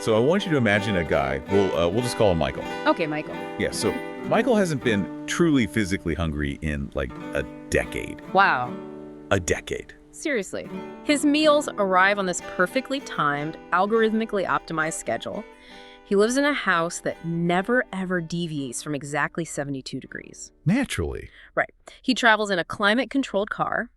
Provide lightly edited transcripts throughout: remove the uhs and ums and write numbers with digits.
So I want you to imagine a guy. We'll just call him Michael. Okay, Michael. Yeah. So Michael hasn't been truly physically hungry in like a decade. Wow. A decade. Seriously. His meals arrive on this perfectly timed, algorithmically optimized schedule. He lives in a house that never, ever deviates from exactly 72 degrees. Naturally. Right. He travels in a climate-controlled car,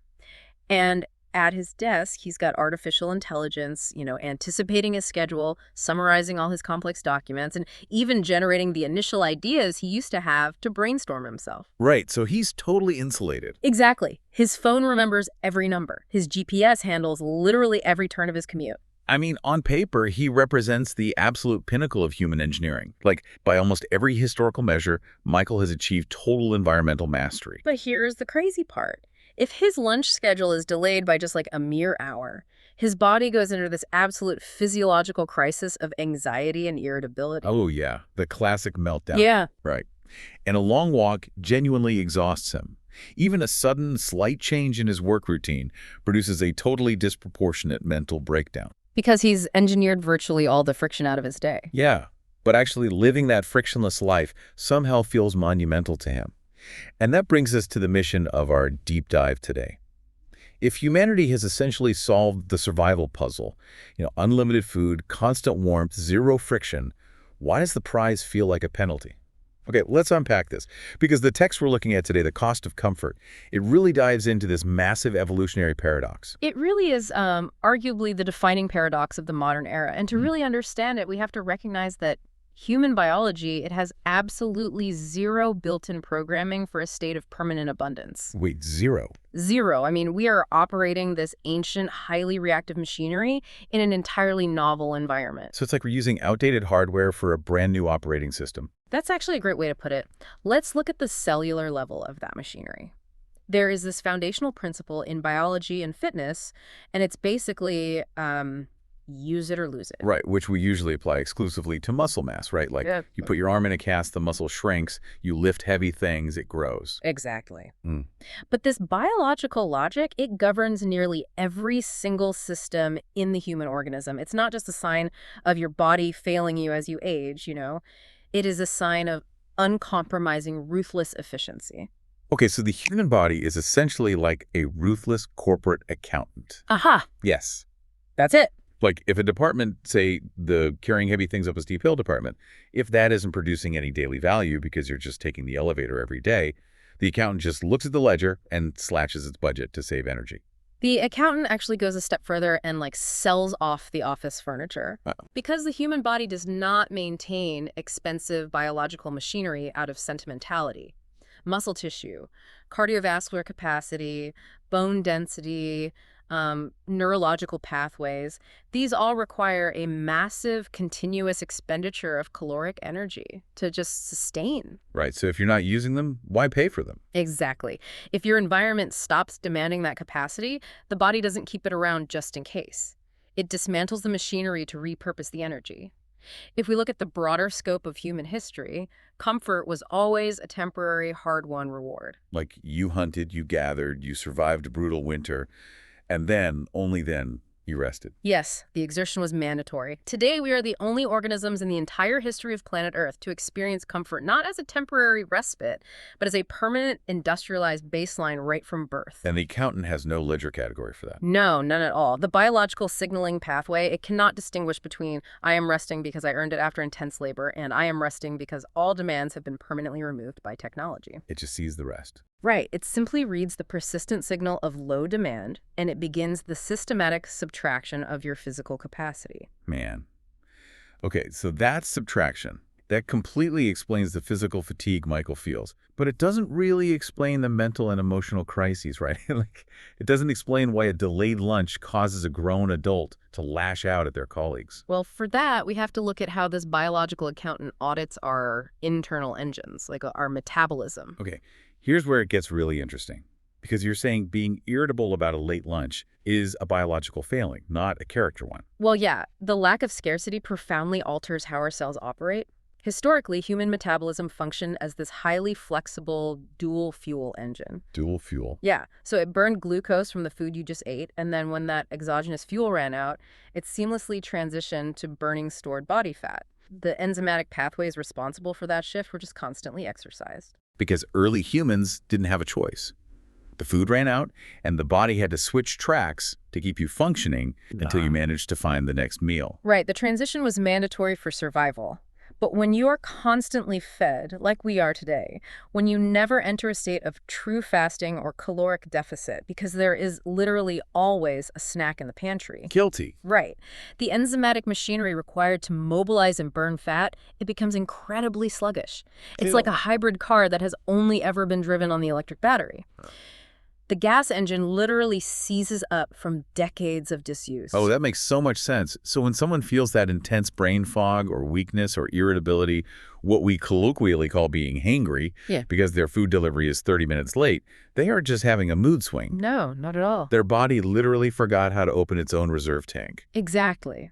and at his desk, he's got artificial intelligence, anticipating his schedule, summarizing all his complex documents, and even generating the initial ideas he used to have to brainstorm himself. Right. So he's totally insulated. Exactly. His phone remembers every number. His GPS handles literally every turn of his commute. I mean, on paper, he represents the absolute pinnacle of human engineering. Like, by almost every historical measure, Michael has achieved total environmental mastery. But here's the crazy part. If his lunch schedule is delayed by just like a mere hour, his body goes into this absolute physiological crisis of anxiety and irritability. Oh, yeah. The classic meltdown. Yeah. Right. And a long walk genuinely exhausts him. Even a sudden, slight change in his work routine produces a totally disproportionate mental breakdown. Because he's engineered virtually all the friction out of his day. Yeah, but actually living that frictionless life somehow feels monumental to him. And that brings us to the mission of our deep dive today. If humanity has essentially solved the survival puzzle, unlimited food, constant warmth, zero friction, why does the prize feel like a penalty? Okay, let's unpack this. Because the text we're looking at today, The Cost of Comfort, it really dives into this massive evolutionary paradox. It really is arguably the defining paradox of the modern era. And to really understand it, we have to recognize that human biology, it has absolutely zero built-in programming for a state of permanent abundance. Wait, zero? Zero. I mean, we are operating this ancient, highly reactive machinery in an entirely novel environment. So it's like we're using outdated hardware for a brand new operating system. That's actually a great way to put it. Let's look at the cellular level of that machinery. There is this foundational principle in biology and fitness, and it's basically use it or lose it. Right, which we usually apply exclusively to muscle mass, right? Like you put your arm in a cast, the muscle shrinks, you lift heavy things, it grows. Exactly. But this biological logic, it governs nearly every single system in the human organism. It's not just a sign of your body failing you as you age, It is a sign of uncompromising, ruthless efficiency. Okay, so the human body is essentially like a ruthless corporate accountant. Aha! Yes. That's it. Like if a department, say the carrying heavy things up a steep hill department, if that isn't producing any daily value because you're just taking the elevator every day, the accountant just looks at the ledger and slashes its budget to save energy. The accountant actually goes a step further and sells off the office furniture. Because the human body does not maintain expensive biological machinery out of sentimentality. Muscle tissue, cardiovascular capacity, bone density, neurological pathways, these all require a massive continuous expenditure of caloric energy to just sustain. Right, so if you're not using them, why pay for them? Exactly. If your environment stops demanding that capacity, the body doesn't keep it around just in case. It dismantles the machinery to repurpose the energy. If we look at the broader scope of human history, comfort was always a temporary, hard-won reward. Like you hunted, you gathered, you survived a brutal winter, and then, only then, you rested. Yes, the exertion was mandatory. Today, we are the only organisms in the entire history of planet Earth to experience comfort not as a temporary respite, but as a permanent industrialized baseline right from birth. And the accountant has no ledger category for that. No, none at all. The biological signaling pathway, it cannot distinguish between I am resting because I earned it after intense labor and I am resting because all demands have been permanently removed by technology. It just sees the rest. Right. It simply reads the persistent signal of low demand, and it begins the systematic subtraction of your physical capacity. Man. Okay, so that's subtraction. That completely explains the physical fatigue Michael feels. But it doesn't really explain the mental and emotional crises, right? It doesn't explain why a delayed lunch causes a grown adult to lash out at their colleagues. Well, for that, we have to look at how this biological accountant audits our internal engines, like our metabolism. Okay, here's where it gets really interesting. Because you're saying being irritable about a late lunch is a biological failing, not a character one. Well, yeah, the lack of scarcity profoundly alters how our cells operate. Historically, human metabolism functioned as this highly flexible dual fuel engine. Dual fuel. Yeah, so it burned glucose from the food you just ate, and then when that exogenous fuel ran out, it seamlessly transitioned to burning stored body fat. The enzymatic pathways responsible for that shift were just constantly exercised. Because early humans didn't have a choice. The food ran out, and the body had to switch tracks to keep you functioning until you managed to find the next meal. Right, the transition was mandatory for survival. But when you are constantly fed, like we are today, when you never enter a state of true fasting or caloric deficit, because there is literally always a snack in the pantry. Guilty. Right. The enzymatic machinery required to mobilize and burn fat, it becomes incredibly sluggish. It's like a hybrid car that has only ever been driven on the electric battery. The gas engine literally seizes up from decades of disuse. Oh, that makes so much sense. So when someone feels that intense brain fog or weakness or irritability, what we colloquially call being hangry, because their food delivery is 30 minutes late, they are just having a mood swing. No, not at all. Their body literally forgot how to open its own reserve tank. Exactly.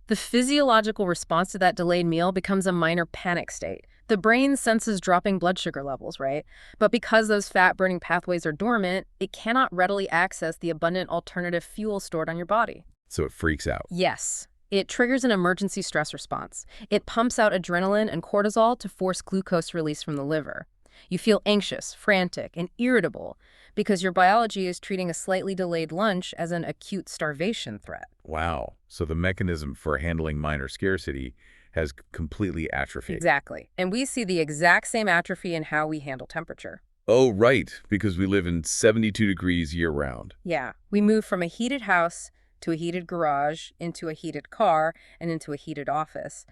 The physiological response to that delayed meal becomes a minor panic state. The brain senses dropping blood sugar levels, right? But because those fat-burning pathways are dormant, it cannot readily access the abundant alternative fuel stored on your body. So it freaks out. Yes. It triggers an emergency stress response. It pumps out adrenaline and cortisol to force glucose release from the liver. You feel anxious, frantic, and irritable because your biology is treating a slightly delayed lunch as an acute starvation threat. Wow. So the mechanism for handling minor scarcity has completely atrophied. Exactly. And we see the exact same atrophy in how we handle temperature. Oh, right, because we live in 72 degrees year-round. Yeah. We move from a heated house to a heated garage, into a heated car, and into a heated office.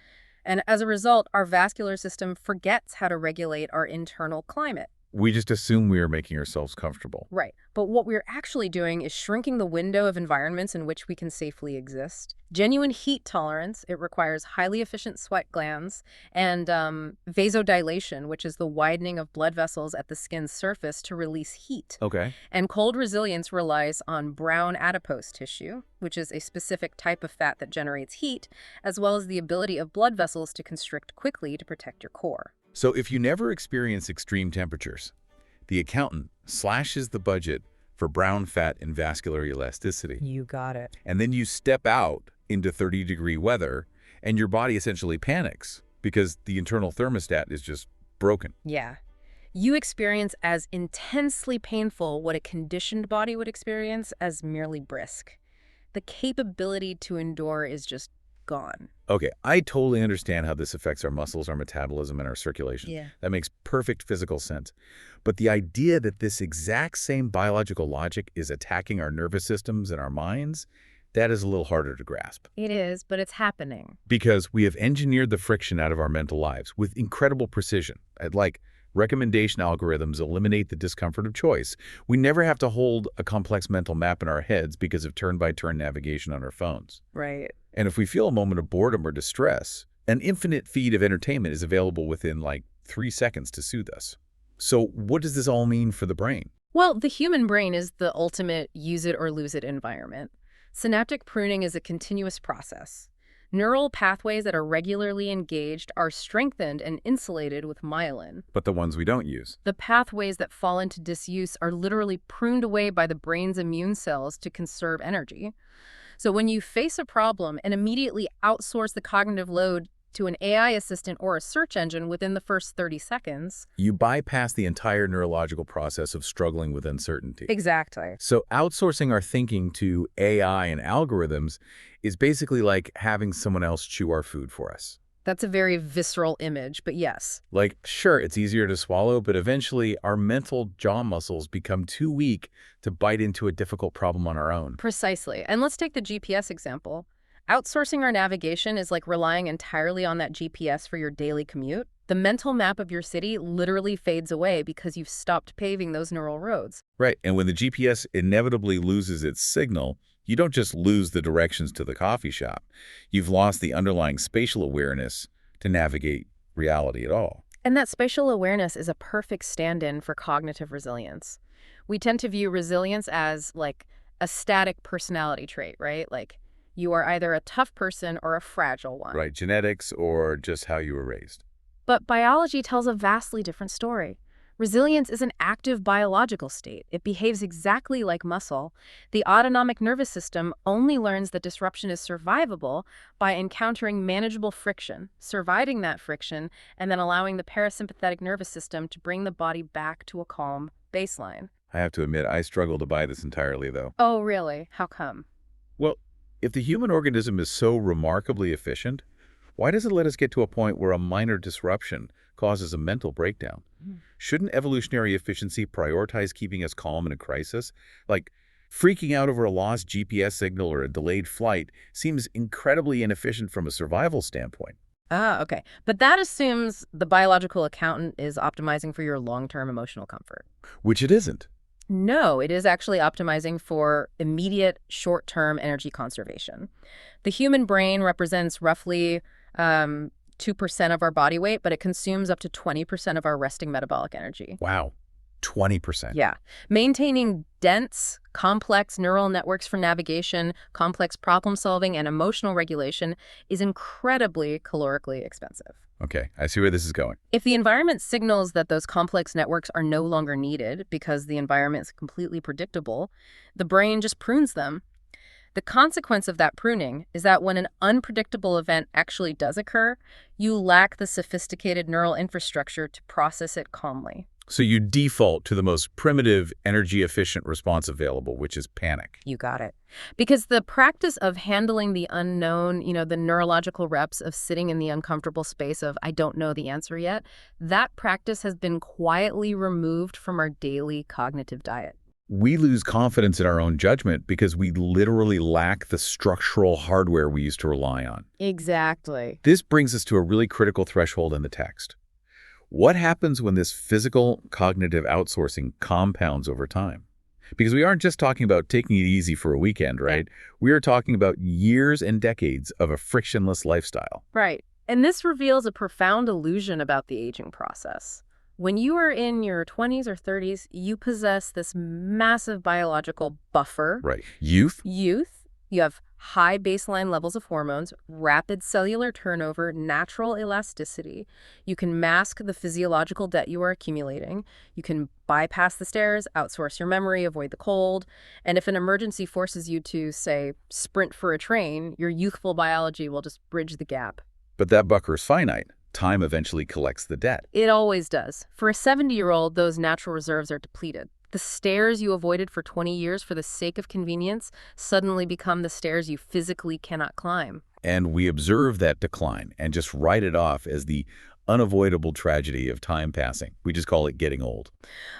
And as a result, our vascular system forgets how to regulate our internal climate. We just assume we are making ourselves comfortable. Right. But what we're actually doing is shrinking the window of environments in which we can safely exist. Genuine heat tolerance, it requires highly efficient sweat glands, and vasodilation, which is the widening of blood vessels at the skin's surface to release heat. Okay. And cold resilience relies on brown adipose tissue, which is a specific type of fat that generates heat, as well as the ability of blood vessels to constrict quickly to protect your core. So if you never experience extreme temperatures, the accountant slashes the budget for brown fat and vascular elasticity. You got it. And then you step out into 30-degree weather, and your body essentially panics because the internal thermostat is just broken. Yeah. You experience as intensely painful what a conditioned body would experience as merely brisk. The capability to endure is just gone. Okay, I totally understand how this affects our muscles, our metabolism, and our circulation. Yeah. That makes perfect physical sense. But the idea that this exact same biological logic is attacking our nervous systems and our minds, that is a little harder to grasp. It is, but it's happening. Because we have engineered the friction out of our mental lives with incredible precision. Like recommendation algorithms eliminate the discomfort of choice. We never have to hold a complex mental map in our heads because of turn-by-turn navigation on our phones. Right. And if we feel a moment of boredom or distress, an infinite feed of entertainment is available within like 3 seconds to soothe us. So what does this all mean for the brain? Well, the human brain is the ultimate use-it-or-lose-it environment. Synaptic pruning is a continuous process. Neural pathways that are regularly engaged are strengthened and insulated with myelin. But the ones we don't use. The pathways that fall into disuse are literally pruned away by the brain's immune cells to conserve energy. So when you face a problem and immediately outsource the cognitive load to an AI assistant or a search engine within the first 30 seconds, you bypass the entire neurological process of struggling with uncertainty. Exactly. So outsourcing our thinking to AI and algorithms is basically like having someone else chew our food for us. That's a very visceral image, but yes. Like, sure, it's easier to swallow, but eventually our mental jaw muscles become too weak to bite into a difficult problem on our own. Precisely. And let's take the GPS example. Outsourcing our navigation is like relying entirely on that GPS for your daily commute. The mental map of your city literally fades away because you've stopped paving those neural roads. Right, and when the GPS inevitably loses its signal, you don't just lose the directions to the coffee shop. You've lost the underlying spatial awareness to navigate reality at all. And that spatial awareness is a perfect stand-in for cognitive resilience. We tend to view resilience as like a static personality trait, right? Like you are either a tough person or a fragile one. Right, genetics or just how you were raised. But biology tells a vastly different story. Resilience is an active biological state. It behaves exactly like muscle. The autonomic nervous system only learns that disruption is survivable by encountering manageable friction, surviving that friction, and then allowing the parasympathetic nervous system to bring the body back to a calm baseline. I have to admit, I struggle to buy this entirely, though. Oh, really? How come? Well, if the human organism is so remarkably efficient, why does it let us get to a point where a minor disruption causes a mental breakdown? Shouldn't evolutionary efficiency prioritize keeping us calm in a crisis? Like, freaking out over a lost GPS signal or a delayed flight seems incredibly inefficient from a survival standpoint. Ah, okay. But that assumes the biological accountant is optimizing for your long-term emotional comfort. Which it isn't. No, it is actually optimizing for immediate short-term energy conservation. The human brain represents roughly 2% of our body weight, but it consumes up to 20% of our resting metabolic energy. Wow. 20%. Yeah. Maintaining dense, complex neural networks for navigation, complex problem solving, and emotional regulation is incredibly calorically expensive. Okay, I see where this is going. If the environment signals that those complex networks are no longer needed because the environment is completely predictable, the brain just prunes them. The consequence of that pruning is that when an unpredictable event actually does occur, you lack the sophisticated neural infrastructure to process it calmly. So you default to the most primitive, energy-efficient response available, which is panic. You got it. Because the practice of handling the unknown, the neurological reps of sitting in the uncomfortable space of I don't know the answer yet, that practice has been quietly removed from our daily cognitive diet. We lose confidence in our own judgment because we literally lack the structural hardware we used to rely on. Exactly. This brings us to a really critical threshold in the text. What happens when this physical cognitive outsourcing compounds over time? Because we aren't just talking about taking it easy for a weekend, right? We are talking about years and decades of a frictionless lifestyle. Right. And this reveals a profound illusion about the aging process. When you are in your 20s or 30s, you possess this massive biological buffer. Right. Youth. You have high baseline levels of hormones, rapid cellular turnover, natural elasticity. You can mask the physiological debt you are accumulating. You can bypass the stairs, outsource your memory, avoid the cold. And if an emergency forces you to, say, sprint for a train, your youthful biology will just bridge the gap. But that buffer is finite. Time eventually collects the debt. It always does. For a 70-year-old, those natural reserves are depleted. The stairs you avoided for 20 years for the sake of convenience suddenly become the stairs you physically cannot climb. And we observe that decline and just write it off as the unavoidable tragedy of time passing. We just call it getting old.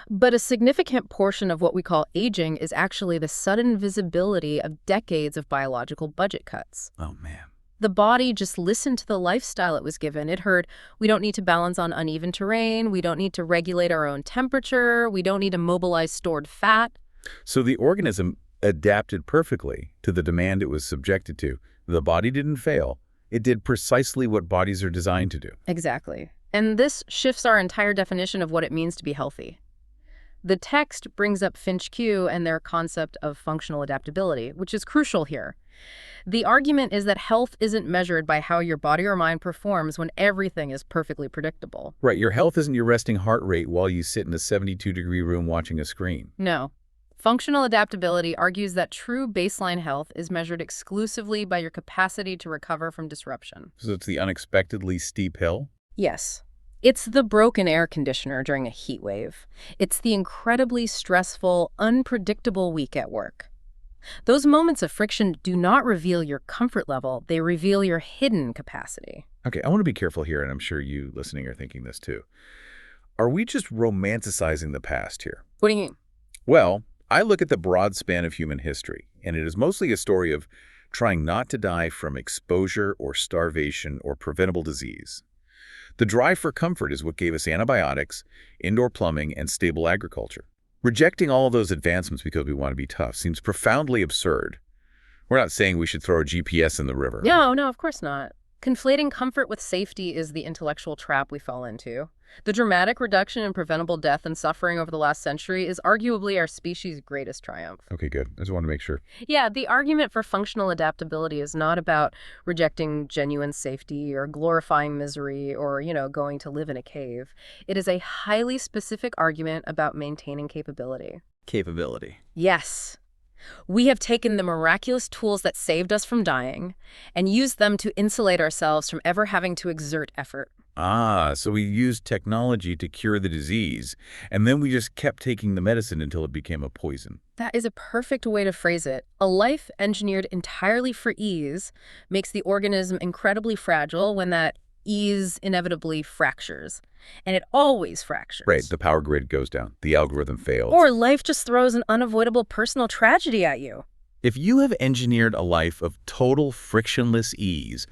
But a significant portion of what we call aging is actually the sudden visibility of decades of biological budget cuts. Oh, man. The body just listened to the lifestyle it was given. It heard, we don't need to balance on uneven terrain. We don't need to regulate our own temperature. We don't need to mobilize stored fat. So the organism adapted perfectly to the demand it was subjected to. The body didn't fail. It did precisely what bodies are designed to do. Exactly. And this shifts our entire definition of what it means to be healthy. The text brings up Finch-Q and their concept of functional adaptability, which is crucial here. The argument is that health isn't measured by how your body or mind performs when everything is perfectly predictable. Right, your health isn't your resting heart rate while you sit in a 72-degree room watching a screen. No. Functional adaptability argues that true baseline health is measured exclusively by your capacity to recover from disruption. So it's the unexpectedly steep hill? Yes. It's the broken air conditioner during a heat wave. It's the incredibly stressful, unpredictable week at work. Those moments of friction do not reveal your comfort level. They reveal your hidden capacity. Okay, I want to be careful here, and I'm sure you listening are thinking this too. Are we just romanticizing the past here? What do you mean? Well, I look at the broad span of human history, and it is mostly a story of trying not to die from exposure or starvation or preventable disease. The drive for comfort is what gave us antibiotics, indoor plumbing, and stable agriculture. Rejecting all of those advancements because we want to be tough seems profoundly absurd. We're not saying we should throw a GPS in the river. No, of course not. Conflating comfort with safety is the intellectual trap we fall into. The dramatic reduction in preventable death and suffering over the last century is arguably our species' greatest triumph. Okay, good. I just want to make sure. Yeah, the argument for functional adaptability is not about rejecting genuine safety or glorifying misery or, going to live in a cave. It is a highly specific argument about maintaining capability. Capability. Yes. We have taken the miraculous tools that saved us from dying and used them to insulate ourselves from ever having to exert effort. So we used technology to cure the disease, and then we just kept taking the medicine until it became a poison. That is a perfect way to phrase it. A life engineered entirely for ease makes the organism incredibly fragile when that ease inevitably fractures. And it always fractures. Right, the power grid goes down, the algorithm fails. Or life just throws an unavoidable personal tragedy at you. If you have engineered a life of total frictionless ease,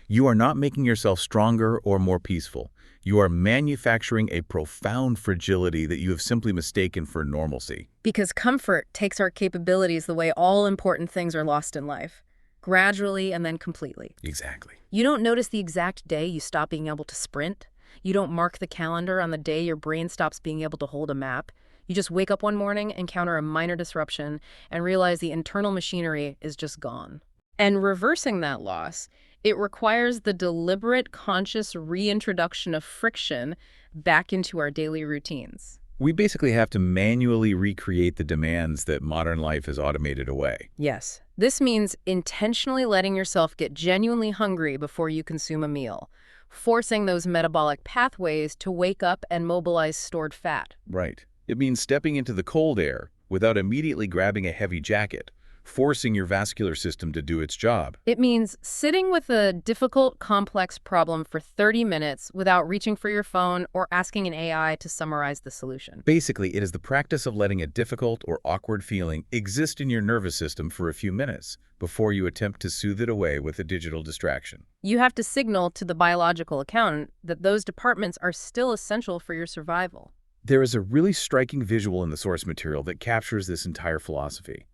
you are not making yourself stronger or more peaceful. You are manufacturing a profound fragility that you have simply mistaken for normalcy. Because comfort takes our capabilities the way all important things are lost in life. Gradually and then completely. Exactly. You don't notice the exact day you stop being able to sprint. You don't mark the calendar on the day your brain stops being able to hold a map. You just wake up one morning, encounter a minor disruption, and realize the internal machinery is just gone. And reversing that loss, it requires the deliberate, conscious reintroduction of friction back into our daily routines. We basically have to manually recreate the demands that modern life has automated away. Yes. This means intentionally letting yourself get genuinely hungry before you consume a meal, forcing those metabolic pathways to wake up and mobilize stored fat. Right. It means stepping into the cold air without immediately grabbing a heavy jacket, forcing your vascular system to do its job. It means sitting with a difficult, complex problem for 30 minutes without reaching for your phone or asking an AI to summarize the solution. Basically, it is the practice of letting a difficult or awkward feeling exist in your nervous system for a few minutes before you attempt to soothe it away with a digital distraction. You have to signal to the biological accountant that those departments are still essential for your survival. There is a really striking visual in the source material that captures this entire philosophy.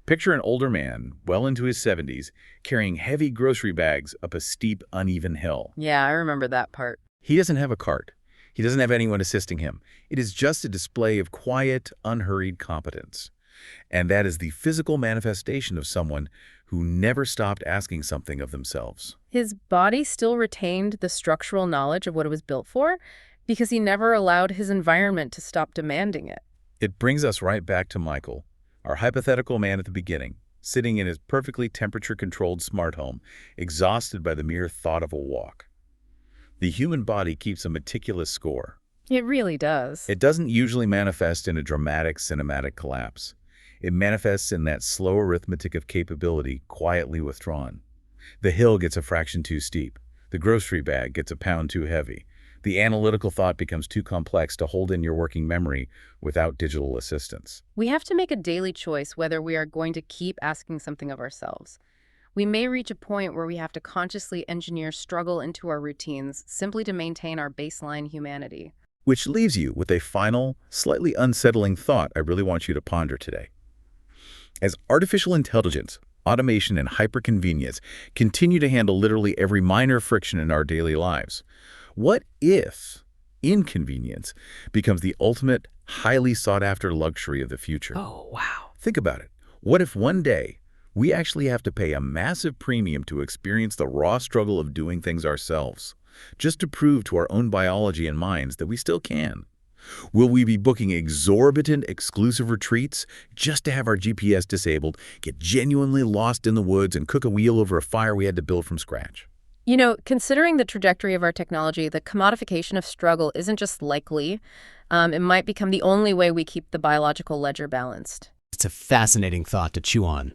Picture an older man, well into his 70s, carrying heavy grocery bags up a steep, uneven hill. Yeah, I remember that part. He doesn't have a cart. He doesn't have anyone assisting him. It is just a display of quiet, unhurried competence. And that is the physical manifestation of someone who never stopped asking something of themselves. His body still retained the structural knowledge of what it was built for because he never allowed his environment to stop demanding it. It brings us right back to Michael, our hypothetical man at the beginning, sitting in his perfectly temperature-controlled smart home, exhausted by the mere thought of a walk. The human body keeps a meticulous score. It really does. It doesn't usually manifest in a dramatic cinematic collapse. It manifests in that slow arithmetic of capability quietly withdrawn. The hill gets a fraction too steep. The grocery bag gets a pound too heavy. The analytical thought becomes too complex to hold in your working memory without digital assistance. We have to make a daily choice whether we are going to keep asking something of ourselves. We may reach a point where we have to consciously engineer struggle into our routines simply to maintain our baseline humanity. Which leaves you with a final, slightly unsettling thought I really want you to ponder today. As artificial intelligence, automation, and hyperconvenience continue to handle literally every minor friction in our daily lives, what if inconvenience becomes the ultimate, highly sought-after luxury of the future? Oh, wow. Think about it. What if one day we actually have to pay a massive premium to experience the raw struggle of doing things ourselves, just to prove to our own biology and minds that we still can? Will we be booking exorbitant exclusive retreats just to have our GPS disabled, get genuinely lost in the woods, and cook a meal over a fire we had to build from scratch? Considering the trajectory of our technology, the commodification of struggle isn't just likely. It might become the only way we keep the biological ledger balanced. It's a fascinating thought to chew on.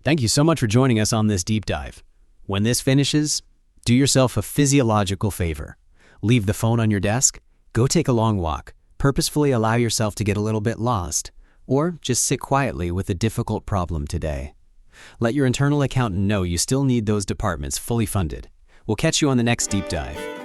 Thank you so much for joining us on this deep dive. When this finishes, do yourself a physiological favor. Leave the phone on your desk, go take a long walk, purposefully allow yourself to get a little bit lost, or just sit quietly with a difficult problem today. Let your internal accountant know you still need those departments fully funded. We'll catch you on the next deep dive.